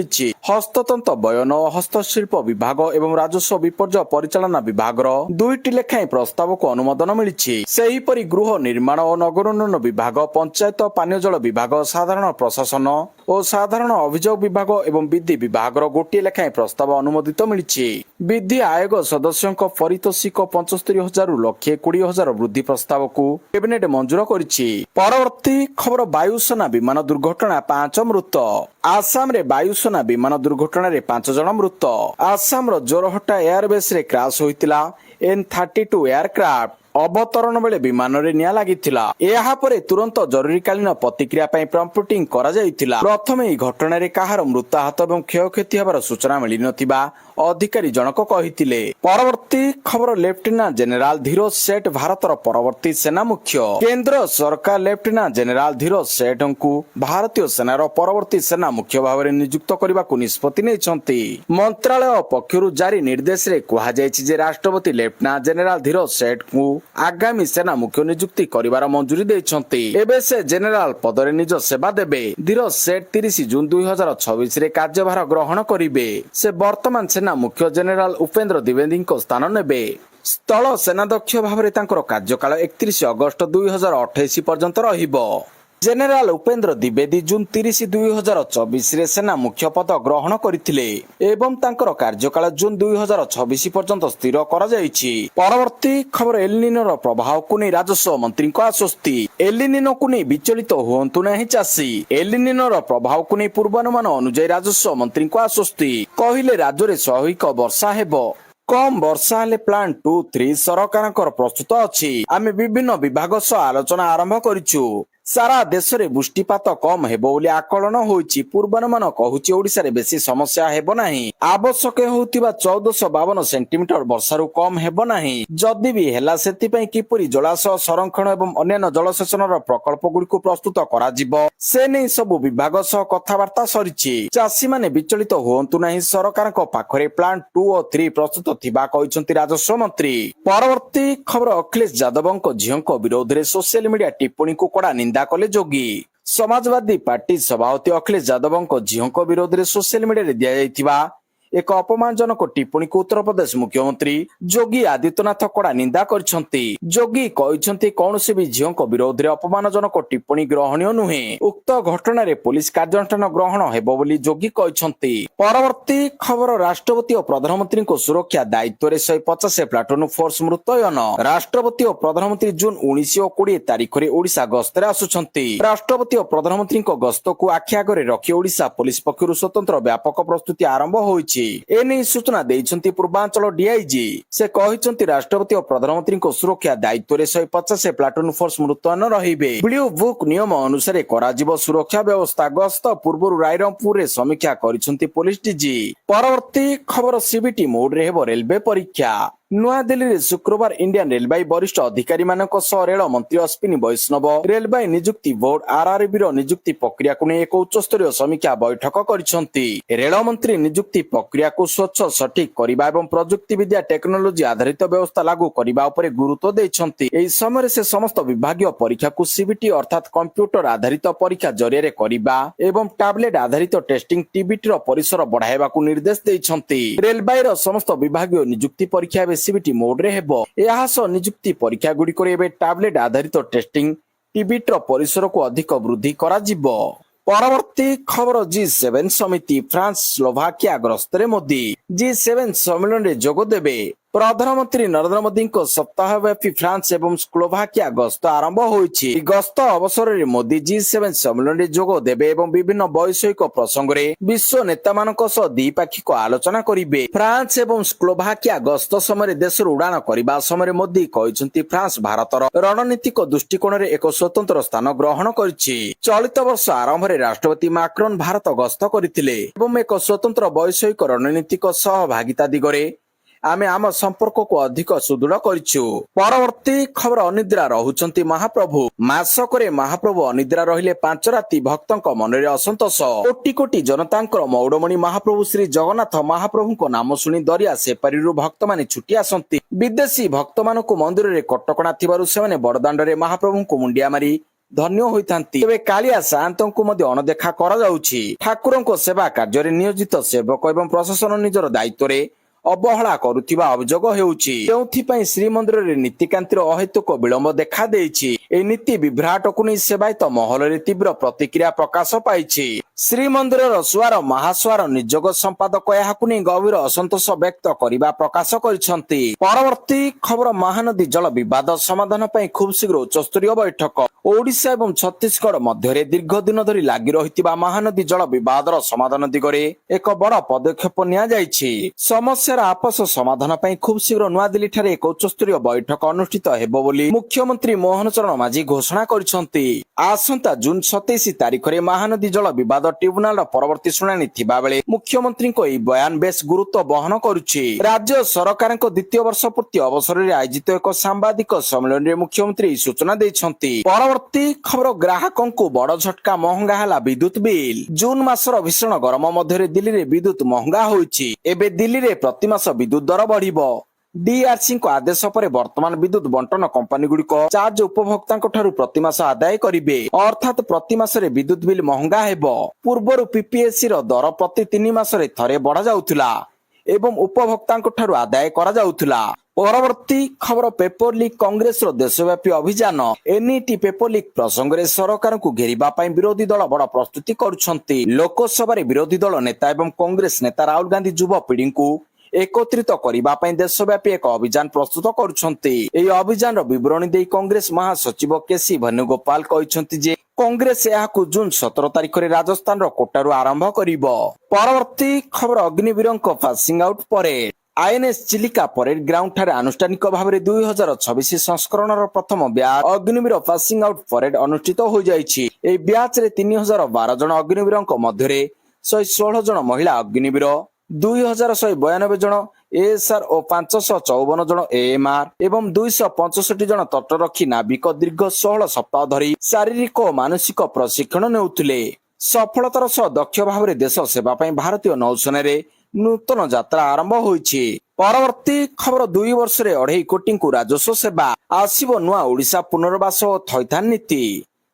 हस्ततंत्र बयन और हस्तशिल्प विभाग एवं राजस्व विपर्यय परिचालना विभाग दुईटी लेखाएं प्रस्ताव को अनुमोदन मिली। सेहीपरि गृह निर्माण और नगरोन्नयन विभाग, पंचायत पानीय जल विभाग, साधारण प्रशासन और साधारण अभियोग विभाग एवं विधि विभाग गोटे लेखाएं प्रस्ताव अनुमोदित मिली। विधि आयोग सदस्यों पारितोषिक 75,000 लक्षे 20,000 वृद्धि प्रस्ताव को कैबिनेट मंजूर करिछि। परवर्ती खबर वायुसेना विमान दुर्घटना 5 मृत। आसाम रे वायुसेना विमान दुर्घटना रे 5 जन मृत। आसाम रो जोरहटा एयरबेस रे क्रैश होइतिला N-32 एयरक्राफ्ट। अवतरण बेले विमान रे निया लागिथिला। एहा परे तुरंत जरूरीकालीन प्रतिक्रिया पई प्रम्पुटिंग करा जाइथिला। प्रथमे ई घटना रे काहार मृताहत एवं क्षयक्षति हेबार सूचना मिली नथिबा अधिकारी जनक कहिथिले। परवर्ती खबर लेफ्टिनेंट जनरल धीरज सेठ भारतर परवर्ती सेना मुख्य। केंद्र सरकार लेफ्टिनेंट जनरल धीरज सेठଙ୍କୁ भारतीय सेनार परवर्ती सेना मुख्य भाव में नियुक्त करने को निष्पत्ति नेइछंती। मंत्रालय पक्षरु जारी निर्देश रे कहा जायछि जे राष्ट्रपति लेफ्टिनेंट जनरल धीरज सेठଙ୍କୁ आगामी सेना मुख्य नियुक्ति करिवार मंजूरी देइछंती। एबे से जनरल पदरे निज सेवा देबे। धीरज सेठ 30 जून 2026 रे कार्यभार ग्रहण करिवे। से वर्तमान सेना मुख्य जनरल उपेंद्र द्विवेदी स्थान नेबे। स्थल सेनाध्यक्ष भाव में कार्यकाल 31 अगस्त 2028 पर्यंत रहिबो। जनरल उपेंद्र द्विवेदी जून 30 2024 रे सेना मुख्य पद ग्रहण करथिले एवं तांकर कार्यकाल जून 2026 पर्यंत स्थिर करा जायछि। परवर्ती खबर एलिनिनो प्रभाव को नहीं राजस्व मंत्री को आश्वस्ति। एलिनिनो को नहीं विचलित हुअंतु नहीं चाषी। एलिनिनो प्रभाव को नहीं पूर्वानुमान अनुसार राजस्व मंत्री को आश्वस्ति। कहिले राज्य रे स्वाभाविक वर्षा हेबो। कम वर्षा हेले प्लान 2-3 सरकार प्रस्तुत अछि। आमे विभिन्न विभाग सह आलोचना आरंभ करिछु। सारा देश रे वृष्टिपात कम हेबो बोली आकलन होईछि। पूर्वानुमान कहूछि ओडिसा रे बेसी समस्या हेबो नाही। आवश्यक होउतिबा 1452 सेंटीमीटर वर्षारु कम हेबो नाही। जदि भी हेला सेति पई किपरि जलाशय संरक्षण एवं अन्य जलसेचनर प्रकल्प गुडीको प्रस्तुत करा जिवो से नै सब विभाग सह कथावार्ता सरिछि। चाषी माने विचलित होंतु नाही। सरकारक पाखरे प्लान 2 और 3 प्रस्तुत थिबा कहिसंती राजस्व मंत्री। परवर्ती खबर अखिलेश यादवଙ୍କ झियଙ୍କ विरोध रे सोशल मीडिया टिप्पणी को कड़ा निंदा कले जोगी। समाजवादी पार्टी सभापति अखिलेश यादवଙ୍କ झियଙ୍କ विरोध रे सोशल मीडिया रे दिया जायतिबा एक अपमानजनक टिप्पणी को उत्तर प्रदेश मुख्यमंत्री योगी आदित्यनाथ कड़ा निंदा करछंती। योगी कहिसंती कौनसी भी झियଙ୍କ विरोध रे अपमानजनक टिप्पणी ग्रहणीय नुहे। उक्त घटना रे पुलिस कार्यानुष्ठान ग्रहण हेबो बोली योगी कहिसंती। परवर्ती खबर राष्ट्रपति और प्रधानमंत्री को सुरक्षा दायित्व रे 150 प्लाटून फोर्स मुतयन। राष्ट्रपति और प्रधानमंत्री जून 19 और 20 तारिख रे ओडिशा गस्त रे आसुछंती। राष्ट्रपति और प्रधानमंत्री को गस्त को आखि आगरे रखी ओडिशा पुलिस पक्षरु स्वतंत्र व्यापक प्रस्तुति आरंभ होईछि। एने सूचना देइछंती पूर्वांचल डीआईजी। से कहिसंती राष्ट्रपति और प्रधानमंत्री को सुरक्षा दायित्व रे 150 प्लाटून फोर्स मुतयन रहिबे। ब्लू बुक नियम अनुसार कराजिबो सुरक्षा व्यवस्था। गस्त पूर्व रायरंगपुर रे समीक्षा करिसंती पुलिस डीजी। परवर्ती खबर सीबीटी मोड रे हेबो रेलवे परीक्षा। नुआ दिल्ली रे शुक्रवार इंडियन रेलवे वरिष्ठ अधिकारी मानक सह रेल मंत्री अश्विनी वैष्णव रेलवे नियुक्ति बोर्ड आरआरबी रो नियुक्ति प्रक्रिया को एक उच्च स्तरीय समीक्षा बैठक करिसंती। रेल मंत्री नियुक्ति प्रक्रिया को स्वच्छ सठिक करिबा एवं प्रजुक्ति विद्या टेक्नोलोजी आधारित व्यवस्था लागू करिबा उपरे गुरुत्व दैछंती। एई समय से समस्त विभागीय परीक्षा को सीबीटी अर्थात कंप्यूटर आधारित परीक्षा जरिया रे करिबा एवं टैबलेट आधारित टेस्टिंग टीबीटी रो परिसर बढ़ाइबा को निर्देश दैछंती। रेलवे रो समस्त विभागीय नियुक्ति परीक्षा सीबीटी मोड रे हेबो। एहा सह नियुक्ति परीक्षा गुडी करे एबे टैबलेट आधारित टेस्टिंग टीबीटी रो परिसर को अधिक वृद्धि करा जिवो। परवर्ती खबर G7 समिति फ्रांस स्लोवाकिया गस्त रे मोदी। G7 सम्मेलन रे जोग देबे। प्रधानमंत्री नरेंद्र मोदी को सप्ताहव्यापी फ्रांस एवं स्लोवाकिया गस्त आरंभ होईछि। गस्त अवसर रे मोदी G7 सम्मेलन रे जोग देबे एवं विभिन्न वैश्विक प्रसंग रे विश्व नेता मानक सह द्विपाक्षिक आलोचना करिवे। फ्रांस एवं स्लोवाकिया गस्त समय देश उड़ान करबा समय मोदी कहिसंती फ्रांस भारतर रणनीतिक दृष्टिकोण रे एक स्वतंत्र स्थान ग्रहण करिछि। चलित वर्ष आरंभ रे राष्ट्रपति माक्रोन भारत गस्त करथिले एवं एक स्वतंत्र वैश्विक रणनीतिक सहभागिता दिगरे आमे आम संपर्क को अधिक सुदृढ़ करिछु। परवर्ती खबर अनिद्रा रहुचंती महाप्रभु। मासकरे महाप्रभु अनिद्रा रहिले 5 राति भक्तंक मनरे असंतोष। कोटी कोटी जनतांकर मौडमणि महाप्रभु श्री जगन्नाथ महाप्रभुଙ୍କ नाम सुनी दरिया सेपारीरु भक्त माने छुटी आसंती। विदेशी भक्त मानकु मंदिर रे कटकणा थिबारु सेमाने बडदांड रे महाप्रभुଙ୍କୁ मुंडिया मारी ଧନ୍ୟ ହୋଇଥାନ୍ତି। ତେବେ କାଳିଆ ସାଆନ୍ତଙ୍କୁ ମଧ୍ୟ ଅଣଦେଖା କରାଯାଉଛି। ଠାକୁରଙ୍କ ସେବା କାର୍ଯ୍ୟରେ ନିୟୋଜିତ ସେବକ ଏବଂ ପ୍ରଶାସନ ନିଜର ଦାୟିତ୍ୱରେ ଅବହେଳା କରୁଥିବା ଅଭିଯୋଗ ହେଉଛି। ଯେଉଁଥିପାଇଁ ଶ୍ରୀମନ୍ଦିରରେ ନୀତିକାନ୍ତିର ଅହେତୁକ ବିଳମ୍ବ ଦେଖାଦେଇଛି। ଏହି ନୀତି ବିଭ୍ରାଟକୁ ନେଇ ସେବାୟତ ମହଲରେ ତୀବ୍ର ପ୍ରତିକ୍ରିୟା ପ୍ରକାଶ ପାଇଛି। ଶ୍ରୀମନ୍ଦିରର ସୁଆର ମହାସୁଆର ନିଯୋଗ ସମ୍ପାଦକ ଏହାକୁ ନେଇ ଗଭୀର ଅସନ୍ତୋଷ ବ୍ୟକ୍ତ କରିବା ପ୍ରକାଶ କରିଛନ୍ତି। ପରବର୍ତ୍ତୀ ଖବର, ମହାନଦୀ ଜଳ ବିବାଦ ସମାଧାନ ପାଇଁ ଖୁବ୍ ଶୀଘ୍ର ଉଚ୍ଚସ୍ତରୀୟ ବୈଠକ। ଓଡ଼ିଶା ଏବଂ ଛତିଶଗଡ଼ ମଧ୍ୟରେ ଦୀର୍ଘ ଦିନ ଧରି ଲାଗି ରହିଥିବା ମହାନଦୀ ଜଳ ବିବାଦର ସମାଧାନ ଦିଗରେ ଏକ ବଡ଼ ପଦକ୍ଷେପ ନିଆଯାଇଛି। ସମସ୍ୟାର ଆପୋଷ ସମାଧାନ ପାଇଁ ଖୁବ୍ ଶୀଘ୍ର ନୂଆଦିଲ୍ଲୀଠାରେ ଏକ ଉଚ୍ଚସ୍ତରୀୟ ବୈଠକ ଅନୁଷ୍ଠିତ ହେବ ବୋଲି ମୁଖ୍ୟମନ୍ତ୍ରୀ ମୋହନ ଚରଣ ମାଝୀ ଘୋଷଣା କରିଛନ୍ତି। ଆସନ୍ତା ଜୁନ୍ 27 ତାରିଖରେ ମହାନଦୀ ଜଳ ବିବାଦ ଟ୍ରିବ୍ୟୁନାଲର ପରବର୍ତ୍ତୀ ଶୁଣାଣି ଥିବା ବେଳେ ମୁଖ୍ୟମନ୍ତ୍ରୀଙ୍କ ଏହି ବୟାନ ବେଶ୍ ଗୁରୁତ୍ୱ ବହନ କରୁଛି। ରାଜ୍ୟ ସରକାରଙ୍କ ଦ୍ୱିତୀୟ ବର୍ଷ ପୂର୍ତ୍ତି ଅବସରରେ ଆୟୋଜିତ ଏକ ସାମ୍ବାଦିକ ସମ୍ମିଳନୀରେ ମୁଖ୍ୟମନ୍ତ୍ରୀ ଏହି ସୂଚନା ଦେଇଛନ୍ତି। ପରବର୍ତ୍ତୀ ଖବର, ଗ୍ରାହକଙ୍କୁ ବଡ଼ ଝଟକା, ମହଙ୍ଗା ହେଲା ବିଦ୍ୟୁତ ବିଲ୍। ଜୁନ୍ ମାସର ଭୀଷଣ ଗରମ ମଧ୍ୟରେ ଦିଲ୍ଲୀରେ ବିଦ୍ୟୁତ ମହଙ୍ଗା ହୋଇଛି। ଏବେ ଦିଲ୍ଲୀରେ ପ୍ରତି ମାସ ବିଦ୍ୟୁତ ଦର ବଢିବ। ଡିଆରସିଙ୍କ ଆଦେଶ ପରେ ବର୍ତ୍ତମାନ ବିଦ୍ୟୁତ ବଣ୍ଟନ କମ୍ପାନୀଗୁଡ଼ିକ ଚାର୍ଜ ଉପଭୋକ୍ତାଙ୍କ ଠାରୁ ପ୍ରତି ମାସ ଆଦାୟ କରିବେ। ଅର୍ଥାତ୍ ପ୍ରତି ମାସରେ ବିଦ୍ୟୁତ ବିଲ୍ ମହଙ୍ଗା ହେବ। ପୂର୍ବରୁ ପିପିଏସିର ଦର ପ୍ରତି 3 ମାସରେ ଥରେ ବଢାଯାଉଥିଲା ଏବଂ ଉପଭୋକ୍ତାଙ୍କ ଠାରୁ ଆଦାୟ କରାଯାଉଥିଲା। ପରବର୍ତ୍ତୀ ଖବର, ପେପର ଲିକ୍ କଂଗ୍ରେସର ଦେଶବ୍ୟାପୀ ଅଭିଯାନ। ଏନ୍ଇଟି ପେପର ଲିକ୍ ପ୍ରସଙ୍ଗରେ ସରକାରଙ୍କୁ ଘେରିବା ପାଇଁ ବିରୋଧୀ ଦଳ ବଡ଼ ପ୍ରସ୍ତୁତି କରୁଛନ୍ତି। ଲୋକସଭାରେ ବିରୋଧୀ ଦଳ ନେତା ଏବଂ କଂଗ୍ରେସ ନେତା ରାହୁଲ ଗାନ୍ଧୀ ଯୁବପିଢ଼ିଙ୍କୁ ଏକତ୍ରିତ କରିବା ପାଇଁ ଦେଶବ୍ୟାପୀ ଏକ ଅଭିଯାନ ପ୍ରସ୍ତୁତ କରୁଛନ୍ତି। ଏହି ଅଭିଯାନର ବିବରଣୀ ଦେଇ କଂଗ୍ରେସ ମହାସଚିବ କେସି ଭେନୁଗୋପାଳ କହିଛନ୍ତି ଯେ କଂଗ୍ରେସ ଏହାକୁ ଜୁନ୍ 17 ତାରିଖରେ ରାଜସ୍ଥାନର କୋଟାରୁ ଆରମ୍ଭ କରିବ। ପରବର୍ତ୍ତୀ ଖବର, ଅଗ୍ନିବୀରଙ୍କ passing out parade. I N S Chilika parade ground ଠାରେ ଆନୁଷ୍ଠାନିକ ଭାବରେ 2026 ସଂସ୍କରଣର ପ୍ରଥମ batch Agniveer passing out parade ଅନୁଷ୍ଠିତ ହୋଇଯାଇଛି। ଏହି ବ୍ୟାଚରେ 3012 ଜଣ ଅଗ୍ନିବୀରଙ୍କ ମଧ୍ୟରେ 116 ଜଣ ମହିଳା ଅଗ୍ନିବୀର, 2192 ଜଣ ଏଏସ୍ଆର୍ ଓ 554 ଜଣ ଏଏମ୍ଆର୍ ଏବଂ 265 ଜଣ ତଟରକ୍ଷୀ ନାବିକ ଦୀର୍ଘ 16 ସପ୍ତାହ ଧରି ଶାରୀରିକ ଓ ମାନସିକ ପ୍ରଶିକ୍ଷଣ ନେଉଥିଲେ। ସଫଳତାର ସହ ଦକ୍ଷ ଭାବରେ ଦେଶ ସେବା ପାଇଁ ଭାରତୀୟ ନୌସେନାରେ ନୂତନ ଯାତ୍ରା ଆରମ୍ଭ ହୋଇଛି। ପରବର୍ତ୍ତୀ ଖବର, 2 ବର୍ଷରେ 2.5 କୋଟିଙ୍କୁ ରାଜସ୍ୱ ସେବା। ଆସିବ ନୂଆ ଓଡ଼ିଶା ପୁନର୍ବାସ ଓ ଥଇଥାନ ନୀତି।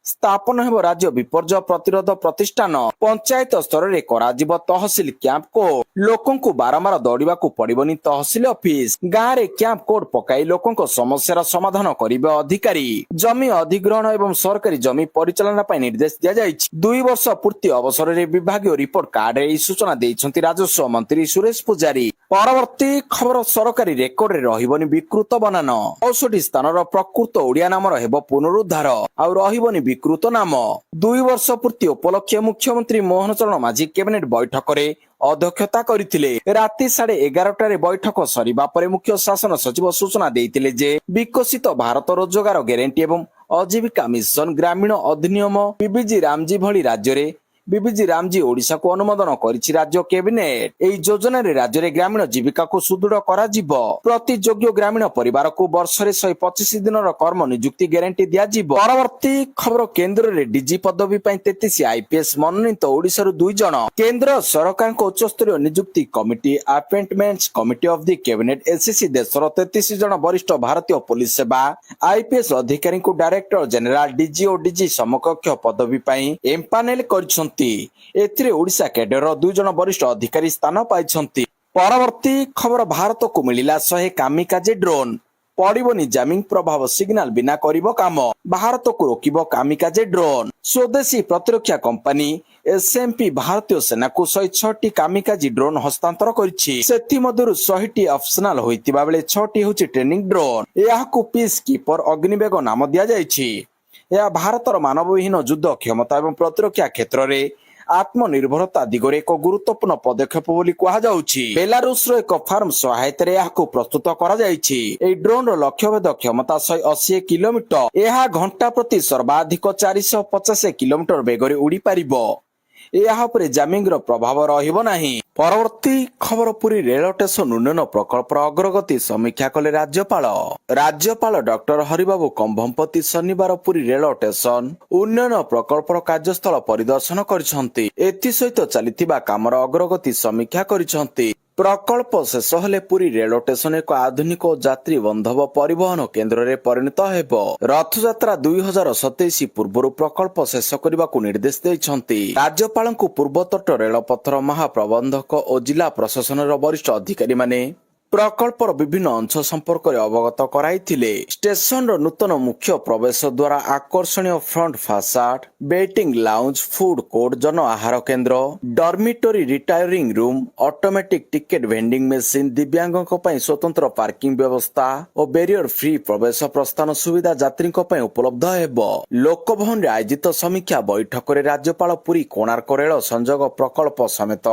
ସ୍ଥାପନ ହେବ ରାଜ୍ୟ ବିପର୍ଯ୍ୟୟ ପ୍ରତିରୋଧ ପ୍ରତିଷ୍ଠାନ। ପଞ୍ଚାୟତ ସ୍ତରରେ କରାଯିବ ତହସିଲ କ୍ୟାମ୍ପ କୋଡ୍। ଲୋକଙ୍କୁ ବାରମ୍ବାର ଦୌଡ଼ିବାକୁ ପଡ଼ିବନି ତହସିଲ ଅଫିସ। ଗାଁରେ କ୍ୟାମ୍ପ କୋଡ୍ ପକାଇ ଲୋକଙ୍କ ସମସ୍ୟାର ସମାଧାନ କରିବେ ଅଧିକାରୀ। ଜମି ଅଧିଗ୍ରହଣ ଏବଂ ସରକାରୀ ଜମି ପରିଚାଳନା ପାଇଁ ନିର୍ଦ୍ଦେଶ ଦିଆଯାଇଛି। 2 ବର୍ଷ ପୂର୍ତ୍ତି ଅବସରରେ ବିଭାଗୀୟ ରିପୋର୍ଟ କାର୍ଡରେ ଏହି ସୂଚନା ଦେଇଛନ୍ତି ରାଜସ୍ୱ ମନ୍ତ୍ରୀ ସୁରେଶ ପୂଜାରୀ। ପରବର୍ତ୍ତୀ ଖବର, ସରକାରୀ ରେକର୍ଡରେ ରହିବନି ବିକୃତ ବନାନ। 64 ସ୍ଥାନର ପ୍ରକୃତ ଓଡ଼ିଆ ନାମର ହେବ ପୁନରୁଦ୍ଧାର, ଆଉ ରହିବନି ବିକୃତ ନାମ। 2 ବର୍ଷ ପୂର୍ତ୍ତି ଉପଲକ୍ଷେ ମୁଖ୍ୟମନ୍ତ୍ରୀ ମୋହନ ଚରଣ ମାଝୀ କ୍ୟାବିନେଟ ବୈଠକରେ ଅଧ୍ୟକ୍ଷତା କରିଥିଲେ। ରାତି 11:30ଟାରେ ବୈଠକ ସରିବା ପରେ ମୁଖ୍ୟ ଶାସନ ସଚିବ ସୂଚନା ଦେଇଥିଲେ ଯେ ବିକଶିତ ଭାରତ ରୋଜଗାର ଗ୍ୟାରେଣ୍ଟି ଏବଂ ଆଜୀବିକା ମିଶନ ଗ୍ରାମୀଣ ଅଧିନିୟମ ବିବିଜି ରାମଜୀ ଭଳି ରାଜ୍ୟରେ ବିବିଜି ରାମଜୀ ଓଡ଼ିଶାକୁ ଅନୁମୋଦନ କରିଛି ରାଜ୍ୟ କ୍ୟାବିନେଟ। ଏହି ଯୋଜନାରେ ରାଜ୍ୟରେ ଗ୍ରାମୀଣ ଜୀବିକାକୁ ସୁଦୃଢ଼ କରାଯିବ। ପ୍ରତି ଯୋଗ୍ୟ ଗ୍ରାମୀଣ ପରିବାରକୁ ବର୍ଷରେ 125 ଦିନର କର୍ମ ନିଯୁକ୍ତି ଗ୍ୟାରେଣ୍ଟି ଦିଆଯିବ। ପରବର୍ତ୍ତୀ ଖବର, କେନ୍ଦ୍ରରେ ଡିଜି ପଦବୀ ପାଇଁ 33 ଆଇପିଏସ୍ ମନୋନୀତ, ଓଡ଼ିଶାରୁ 2 ଜଣ। କେନ୍ଦ୍ର ସରକାରଙ୍କ ଉଚ୍ଚସ୍ତରୀୟ ନିଯୁକ୍ତି committee appointments committee of the cabinet ACC ଦେଶର 33 ଜଣ ବରିଷ୍ଠ ଭାରତୀୟ ପୋଲିସ ସେବା ଆଇପିଏସ୍ ଅଧିକାରୀଙ୍କୁ ଡାଇରେକ୍ଟର ଜେନେରାଲ, ଡିଜି ଓ ଡିଜି ସମକକ୍ଷ ପଦବୀ ପାଇଁ ଏମ୍ପାନେଲ କରିଛନ୍ତି। ଏଥିରେ ଓଡ଼ିଶା କ୍ୟାଡରର 2 ଜଣ ବରିଷ୍ଠ ଅଧିକାରୀ ସ୍ଥାନ ପାଇଛନ୍ତି। ପରବର୍ତ୍ତୀ ଖବର, ଭାରତକୁ ମିଳିଲା 100 କାମିକାଜେ ଡ୍ରୋନ୍। ପଡ଼ିବନି ଜାମିଂ ପ୍ରଭାବ, ସିଗ୍ନାଲ ବିନା କରିବ କାମ। ଭାରତକୁ ରୋକିବ କାମିକାଜେ ଡ୍ରୋନ୍। ସ୍ୱଦେଶୀ ପ୍ରତିରକ୍ଷା କମ୍ପାନୀ ଏସ୍ଏମ୍ପି ଭାରତୀୟ ସେନାକୁ 106ଟି କାମିକାଜି ଡ୍ରୋନ୍ ହସ୍ତାନ୍ତର କରିଛି। ସେଥିମଧ୍ୟରୁ 100ଟି ଅପସନାଲ ହୋଇଥିବା ବେଳେ 6ଟି ହେଉଛି ଟ୍ରେନିଂ ଡ୍ରୋନ୍। ଏହାକୁ ପିସ୍ କିପର ଅଗ୍ନିବେଗ ନାମ ଦିଆଯାଇଛି। ଏହା ଭାରତର ମାନବବିହୀନ ଯୁଦ୍ଧ କ୍ଷମତା ଏବଂ ପ୍ରତିରକ୍ଷା କ୍ଷେତ୍ରରେ ଆତ୍ମନିର୍ଭରତା ଦିଗରେ ଏକ ଗୁରୁତ୍ୱପୂର୍ଣ୍ଣ ପଦକ୍ଷେପ ବୋଲି କୁହାଯାଉଛି। ବେଲାରୁସର ଏକ ଫାର୍ମ ସହାୟତାରେ ଏହାକୁ ପ୍ରସ୍ତୁତ କରାଯାଇଛି। ଏହି ଡ୍ରୋନର ଲକ୍ଷ୍ୟଭେଦ କ୍ଷମତା 180 କିଲୋମିଟର। ଏହା ଘଣ୍ଟା ପ୍ରତି ସର୍ବାଧିକ 450 କିଲୋମିଟର ବେଗରେ ଉଡ଼ିପାରିବ। ଏହା ଉପରେ ଜାମିଂର ପ୍ରଭାବ ରହିବ ନାହିଁ। ପରବର୍ତ୍ତୀ ଖବର, ପୁରୀ ରେଳ ଷ୍ଟେସନ ଉନ୍ନୟନ ପ୍ରକଳ୍ପର ଅଗ୍ରଗତି ସମୀକ୍ଷା କଲେ ରାଜ୍ୟପାଳ। ରାଜ୍ୟପାଳ ଡକ୍ଟର ହରିବାବୁ କମ୍ଭମପତି ଶନିବାର ପୁରୀ ରେଳ ଷ୍ଟେସନ ଉନ୍ନୟନ ପ୍ରକଳ୍ପର କାର୍ଯ୍ୟସ୍ଥଳ ପରିଦର୍ଶନ କରିଛନ୍ତି। ଏଥିସହିତ ଚାଲିଥିବା କାମର ଅଗ୍ରଗତି ସମୀକ୍ଷା କରିଛନ୍ତି। ପ୍ରକଳ୍ପ ଶେଷ ହେଲେ ପୁରୀ ରେଳ ଷ୍ଟେସନ ଏକ ଆଧୁନିକ ଓ ଯାତ୍ରୀ ବନ୍ଧବ ପରିବହନ କେନ୍ଦ୍ରରେ ପରିଣତ ହେବ। ରଥଯାତ୍ରା 2027 ପୂର୍ବରୁ ପ୍ରକଳ୍ପ ଶେଷ କରିବାକୁ ନିର୍ଦ୍ଦେଶ ଦେଇଛନ୍ତି। ରାଜ୍ୟପାଳଙ୍କୁ ପୂର୍ବତଟ ରେଳପଥର ମହାପ୍ରବନ୍ଧକ ଓ ଜିଲ୍ଲା ପ୍ରଶାସନର ବରିଷ୍ଠ ଅଧିକାରୀମାନେ ପ୍ରକଳ୍ପର ବିଭିନ୍ନ ଅଂଶ ସମ୍ପର୍କରେ ଅବଗତ କରାଇଥିଲେ। ଷ୍ଟେସନର ନୂତନ ମୁଖ୍ୟ ପ୍ରବେଶ ଦ୍ୱାର, ଆକର୍ଷଣୀୟ front facade, waiting lounge, food court, ଜନ ଆହାର କେନ୍ଦ୍ର, dormitory, retiring room, automatic ticket vending machine, ଦିବ୍ୟାଙ୍ଗଙ୍କ ପାଇଁ ସ୍ୱତନ୍ତ୍ର ପାର୍କିଂ ବ୍ୟବସ୍ଥା ଓ ବ୍ୟାରିୟର ଫ୍ରି ପ୍ରବେଶ ପ୍ରସ୍ଥାନ ସୁବିଧା ଯାତ୍ରୀଙ୍କ ପାଇଁ ଉପଲବ୍ଧ ହେବ। ଲୋକଭବନରେ ଆୟୋଜିତ ସମୀକ୍ଷା ବୈଠକରେ ରାଜ୍ୟପାଳ ପୁରୀ କୋଣାର୍କ ରେଳ ସଂଯୋଗ ପ୍ରକଳ୍ପ ସମେତ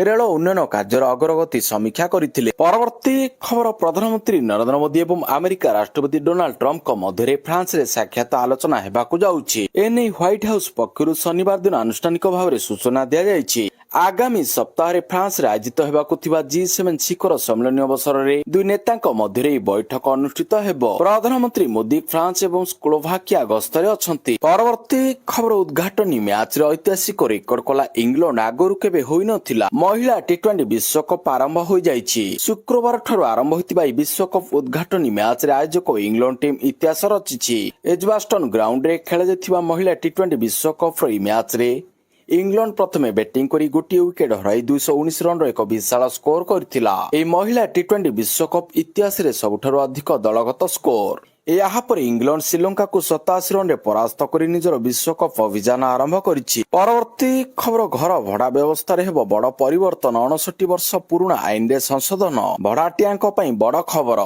ରେଳ ଉନ୍ନୟନ କାର୍ଯ୍ୟର ଅଗ୍ରଗତି ସମୀକ୍ଷା କରିଥିଲେ। ପରବର୍ତ୍ତୀ ଖବର, ପ୍ରଧାନମନ୍ତ୍ରୀ ନରେନ୍ଦ୍ର ମୋଦି ଏବଂ ଆମେରିକା ରାଷ୍ଟ୍ରପତି ଡୋନାଲ୍ଡ ଟ୍ରମ୍ପଙ୍କ ମଧ୍ୟରେ ଫ୍ରାନ୍ସରେ ସାକ୍ଷାତ ଆଲୋଚନା ହେବାକୁ ଯାଉଛି। ଏନେଇ ହ୍ୱାଇଟ୍ ହାଉସ୍ ପକ୍ଷରୁ ଶନିବାର ଦିନ ଆନୁଷ୍ଠାନିକ ଭାବରେ ସୂଚନା ଦିଆଯାଇଛି। ଆଗାମୀ ସପ୍ତାହରେ ଫ୍ରାନ୍ସରେ ଆୟୋଜିତ ହେବାକୁ ଥିବା G7 ଶିଖର ସମ୍ମିଳନୀ ଅବସରରେ ଦୁଇ ନେତାଙ୍କ ମଧ୍ୟରେ ଏହି ବୈଠକ ଅନୁଷ୍ଠିତ ହେବ। ପ୍ରଧାନମନ୍ତ୍ରୀ ମୋଦି ଫ୍ରାନ୍ସ ଏବଂ ସ୍ଲୋଭାକିଆ ଗସ୍ତରେ ଅଛନ୍ତି। ପରବର୍ତ୍ତୀ ଖବର, ଉଦ୍ଘାଟନୀ ମ୍ୟାଚରେ ଐତିହାସିକ ରେକର୍ଡ କଲା ଇଂଲଣ୍ଡ। ଆଗରୁ କେବେ ହୋଇନଥିଲା ମହିଳା T20 ବିଶ୍ୱକପ ଆରମ୍ଭ ହୋଇଯାଇଛି। ଶୁକ୍ରବାର ଠାରୁ ଆରମ୍ଭ ହୋଇଥିବା ଏହି ବିଶ୍ୱକପ ଉଦ୍ଘାଟନୀ ମ୍ୟାଚରେ ଆୟୋଜକ ଇଂଲଣ୍ଡ ଟିମ୍ ଇତିହାସ ରଚିଛି। ଏଜବାଷ୍ଟନ ଗ୍ରାଉଣ୍ଡରେ ଖେଳାଯାଇଥିବା ମହିଳା T20 ବିଶ୍ୱକପର ଏହି ମ୍ୟାଚରେ ଇଂଲଣ୍ଡ ପ୍ରଥମେ ବ୍ୟାଟିଂ କରି ଗୋଟିଏ ୱିକେଟ ହରାଇ 219 ରନର ଏକ ବିଶାଳ ସ୍କୋର କରିଥିଲା। ଏହି ମହିଳା T20 ବିଶ୍ୱକପ ଇତିହାସରେ ସବୁଠାରୁ ଅଧିକ ଦଳଗତ ସ୍କୋର। ଏହାପରେ ଇଂଲଣ୍ଡ ଶ୍ରୀଲଙ୍କାକୁ 87 ରନରେ ପରାସ୍ତ କରି ନିଜର ବିଶ୍ୱକପ ଅଭିଯାନ ଆରମ୍ଭ କରିଛି। ପରବର୍ତ୍ତୀ ଖବର, ଘର ଭଡ଼ା ବ୍ୟବସ୍ଥାରେ ହେବ ବଡ଼ ପରିବର୍ତ୍ତନ। 69 ବର୍ଷ ପୁରୁଣା ଆଇନରେ ସଂଶୋଧନ। ଭଡ଼ାଟିଆଙ୍କ ପାଇଁ ବଡ଼ ଖବର।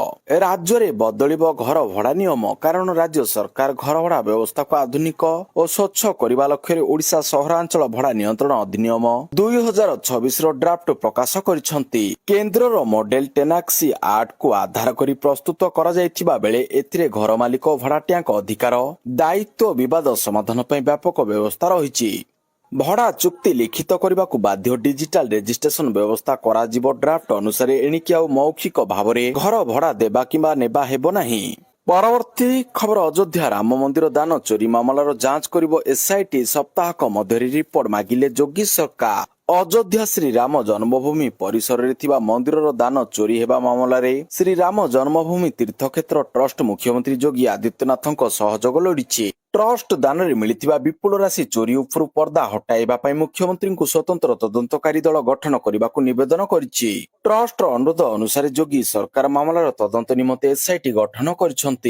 ରାଜ୍ୟରେ ବଦଳିବ ଘର ଭଡ଼ା ନିୟମ। କାରଣ ରାଜ୍ୟ ସରକାର ଘର ଭଡ଼ା ବ୍ୟବସ୍ଥାକୁ ଆଧୁନିକ ଓ ସ୍ୱଚ୍ଛ କରିବା ଲକ୍ଷ୍ୟରେ ଓଡ଼ିଶା ସହରାଞ୍ଚଳ ଭଡ଼ା ନିୟନ୍ତ୍ରଣ ଅଧିନିୟମ 2026ର ଡ୍ରାଫ୍ଟ ପ୍ରକାଶ କରିଛନ୍ତି। କେନ୍ଦ୍ରର ମଡେଲ ଟେନାକ୍ସି ଆକ୍ଟକୁ ଆଧାର କରି ପ୍ରସ୍ତୁତ କରାଯାଇଥିବା ବେଳେ ଏଥିରେ ଘର ମାଲିକ ଓ ଭଡ଼ାଟିଆଙ୍କ ଅଧିକାର, ଦାୟିତ୍ୱ ଓ ବିବାଦ ସମାଧାନ ପାଇଁ ବ୍ୟାପକ ବ୍ୟବସ୍ଥା ରହିଛି। ଭଡ଼ା ଚୁକ୍ତି ଲିଖିତ କରିବାକୁ ବାଧ୍ୟ, ଡିଜିଟାଲ ରେଜିଷ୍ଟ୍ରେସନ ବ୍ୟବସ୍ଥା କରାଯିବ। ଡ୍ରାଫ୍ଟ ଅନୁସାରେ ଏଣିକି ଆଉ ମୌଖିକ ଭାବରେ ଘର ଭଡ଼ା ଦେବା କିମ୍ବା ନେବା ହେବ ନାହିଁ। ପରବର୍ତ୍ତୀ ଖବର, ଅଯୋଧ୍ୟା ରାମ ମନ୍ଦିର ଦାନ ଚୋରି ମାମଲାର ଯାଞ୍ଚ କରିବ SIT। ସପ୍ତାହକ ମଧ୍ୟରେ ରିପୋର୍ଟ ମାଗିଲେ ଯୋଗୀ ସରକାର। ଅଯୋଧ୍ୟା ଶ୍ରୀରାମ ଜନ୍ମଭୂମି ପରିସରରେ ଥିବା ମନ୍ଦିରର ଦାନ ଚୋରି ହେବା ମାମଲାରେ ଶ୍ରୀରାମ ଜନ୍ମଭୂମି ତୀର୍ଥକ୍ଷେତ୍ର ଟ୍ରଷ୍ଟ ମୁଖ୍ୟମନ୍ତ୍ରୀ ଯୋଗୀ ଆଦିତ୍ୟନାଥଙ୍କ ସହଯୋଗ ଲୋଡ଼ିଛି। ଟ୍ରଷ୍ଟ ଦାନରେ ମିଳିଥିବା ବିପୁଳ ରାଶି ଚୋରି ଉପରୁ ପର୍ଦ୍ଦା ହଟାଇବା ପାଇଁ ମୁଖ୍ୟମନ୍ତ୍ରୀଙ୍କୁ ସ୍ୱତନ୍ତ୍ର ତଦନ୍ତକାରୀ ଦଳ ଗଠନ କରିବାକୁ ନିବେଦନ କରିଛି। ଟ୍ରଷ୍ଟର ଅନୁରୋଧ ଅନୁସାରେ ଯୋଗୀ ସରକାର ମାମଲାର ତଦନ୍ତ ନିମନ୍ତେ SIT ଗଠନ କରିଛନ୍ତି।